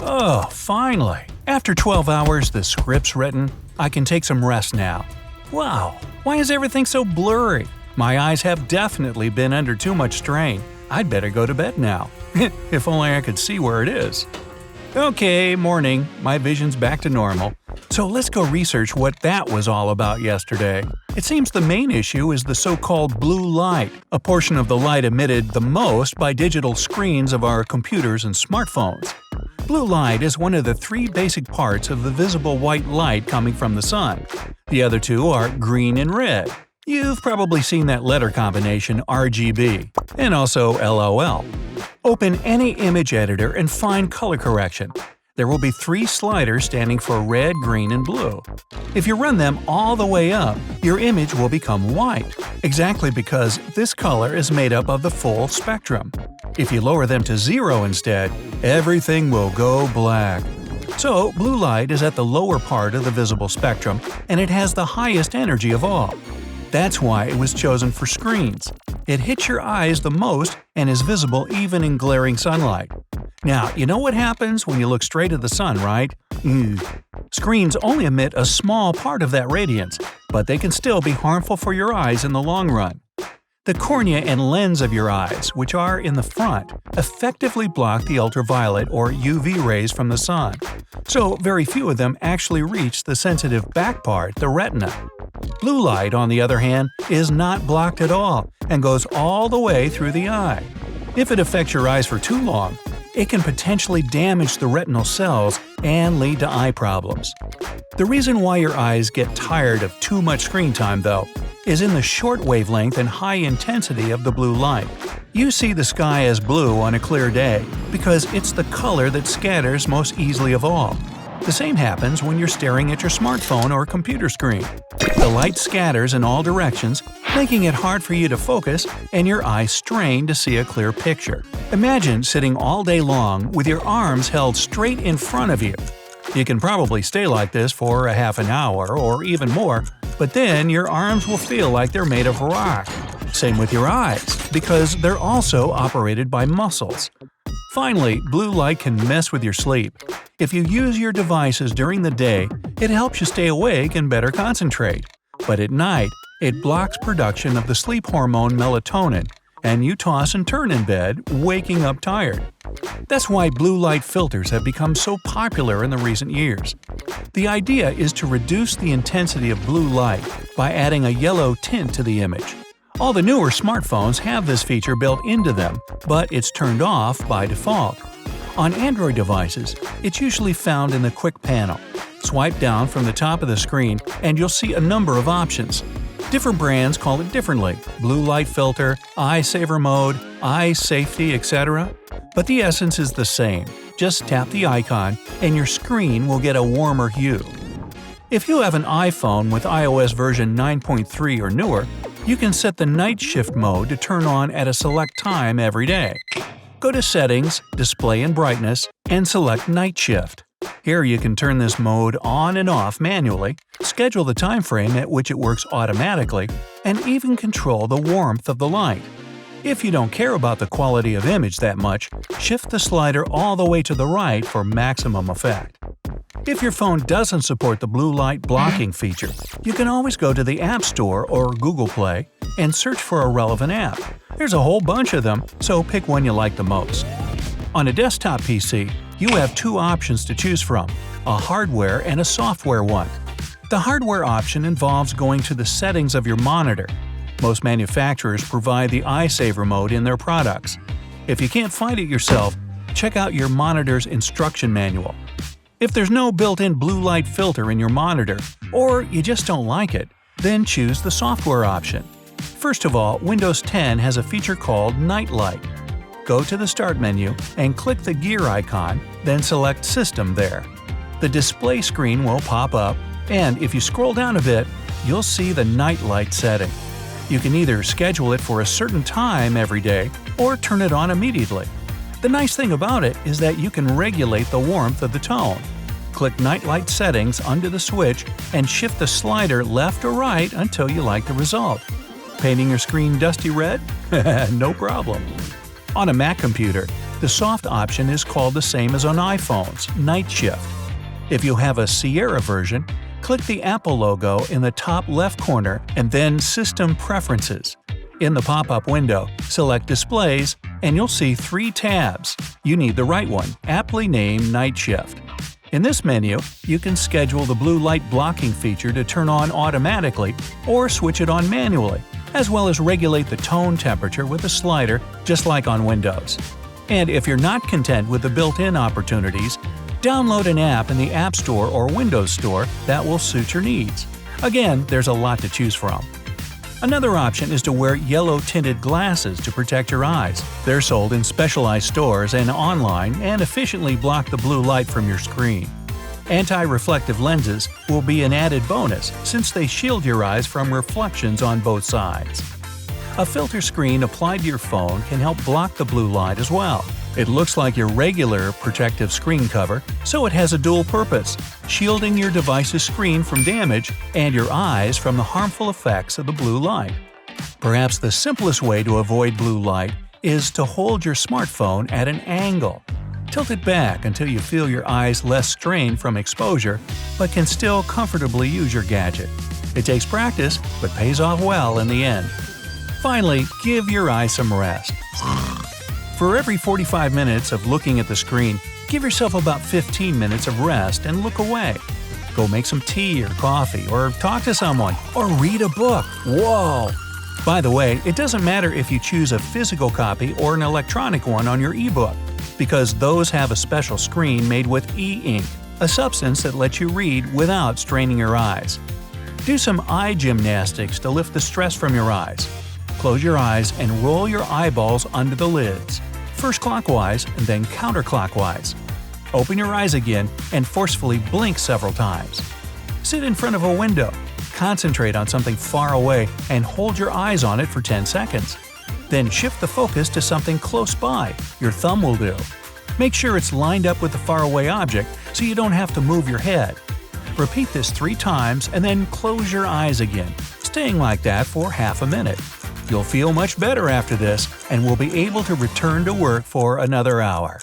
Oh, finally! After 12 hours, the script's written. I can take some rest now. Wow, why is everything so blurry? My eyes have definitely been under too much strain. I'd better go to bed now. If only I could see where it is. Okay, morning. My vision's back to normal. So let's go research what that was all about yesterday. It seems the main issue is the so-called blue light, a portion of the light emitted the most by digital screens of our computers and smartphones. Blue light is one of the three basic parts of the visible white light coming from the sun. The other two are green and red. You've probably seen that letter combination RGB, and also LOL. Open any image editor and find color correction. There will be three sliders standing for red, green, and blue. If you run them all the way up, your image will become white, exactly because this color is made up of the full spectrum. If you lower them to 0 instead, everything will go black. So, blue light is at the lower part of the visible spectrum, and it has the highest energy of all. That's why it was chosen for screens. It hits your eyes the most and is visible even in glaring sunlight. Now, you know what happens when you look straight at the sun, right? Screens only emit a small part of that radiance, but they can still be harmful for your eyes in the long run. The cornea and lens of your eyes, which are in the front, effectively block the ultraviolet or UV rays from the sun. So very few of them actually reach the sensitive back part, the retina. Blue light, on the other hand, is not blocked at all and goes all the way through the eye. If it affects your eyes for too long, it can potentially damage the retinal cells and lead to eye problems. The reason why your eyes get tired of too much screen time, though, is in the short wavelength and high intensity of the blue light. You see the sky as blue on a clear day because it's the color that scatters most easily of all. The same happens when you're staring at your smartphone or computer screen. The light scatters in all directions, making it hard for you to focus and your eyes strain to see a clear picture. Imagine sitting all day long with your arms held straight in front of you. You can probably stay like this for a half an hour or even more, but then your arms will feel like they're made of rock. Same with your eyes, because they're also operated by muscles. Finally, blue light can mess with your sleep. If you use your devices during the day, it helps you stay awake and better concentrate. But at night, it blocks production of the sleep hormone melatonin, and you toss and turn in bed, waking up tired. That's why blue light filters have become so popular in the recent years. The idea is to reduce the intensity of blue light by adding a yellow tint to the image. All the newer smartphones have this feature built into them, but it's turned off by default. On Android devices, it's usually found in the quick panel. Swipe down from the top of the screen and you'll see a number of options. Different brands call it differently: blue light filter, eye saver mode, eye safety, etc. But the essence is the same. Just tap the icon and your screen will get a warmer hue. If you have an iPhone with iOS version 9.3 or newer, you can set the night shift mode to turn on at a select time every day. Go to Settings, Display and Brightness, and select Night Shift. Here you can turn this mode on and off manually, schedule the time frame at which it works automatically, and even control the warmth of the light. If you don't care about the quality of image that much, shift the slider all the way to the right for maximum effect. If your phone doesn't support the blue light blocking feature, you can always go to the App Store or Google Play and search for a relevant app. There's a whole bunch of them, so pick one you like the most. On a desktop PC, you have two options to choose from, a hardware and a software one. The hardware option involves going to the settings of your monitor. Most manufacturers provide the eye saver mode in their products. If you can't find it yourself, check out your monitor's instruction manual. If there's no built-in blue light filter in your monitor, or you just don't like it, then choose the software option. First of all, Windows 10 has a feature called Night Light. Go to the Start menu and click the gear icon, then select System there. The display screen will pop up, and if you scroll down a bit, you'll see the Night Light setting. You can either schedule it for a certain time every day or turn it on immediately. The nice thing about it is that you can regulate the warmth of the tone. Click Night Light Settings under the switch and shift the slider left or right until you like the result. Painting your screen dusty red? No problem. On a Mac computer, The soft option is called the same as on iPhones, Night Shift. If you have a Sierra version, click the Apple logo in the top left corner and then System Preferences. In the pop-up window, select Displays, and you'll see 3 tabs. You need the right one, aptly named Night Shift. In this menu, you can schedule the blue light blocking feature to turn on automatically or switch it on manually, as well as regulate the tone temperature with a slider just like on Windows. And if you're not content with the built-in opportunities, download an app in the App Store or Windows Store that will suit your needs. Again, there's a lot to choose from. Another option is to wear yellow-tinted glasses to protect your eyes. They're sold in specialized stores and online and efficiently block the blue light from your screen. Anti-reflective lenses will be an added bonus since they shield your eyes from reflections on both sides. A filter screen applied to your phone can help block the blue light as well. It looks like your regular protective screen cover, so it has a dual purpose, shielding your device's screen from damage and your eyes from the harmful effects of the blue light. Perhaps the simplest way to avoid blue light is to hold your smartphone at an angle. Tilt it back until you feel your eyes less strained from exposure, but can still comfortably use your gadget. It takes practice, but pays off well in the end. Finally, give your eyes some rest. For every 45 minutes of looking at the screen, give yourself about 15 minutes of rest and look away. Go make some tea or coffee, or talk to someone, or read a book. Whoa! By the way, it doesn't matter if you choose a physical copy or an electronic one on your ebook, because those have a special screen made with e-ink, a substance that lets you read without straining your eyes. Do some eye gymnastics to lift the stress from your eyes. Close your eyes and roll your eyeballs under the lids, first clockwise and then counterclockwise. Open your eyes again and forcefully blink several times. Sit in front of a window, concentrate on something far away and hold your eyes on it for 10 seconds. Then shift the focus to something close by, your thumb will do. Make sure it's lined up with the faraway object so you don't have to move your head. Repeat this 3 times and then close your eyes again, staying like that for half a minute. You'll feel much better after this and will be able to return to work for another hour.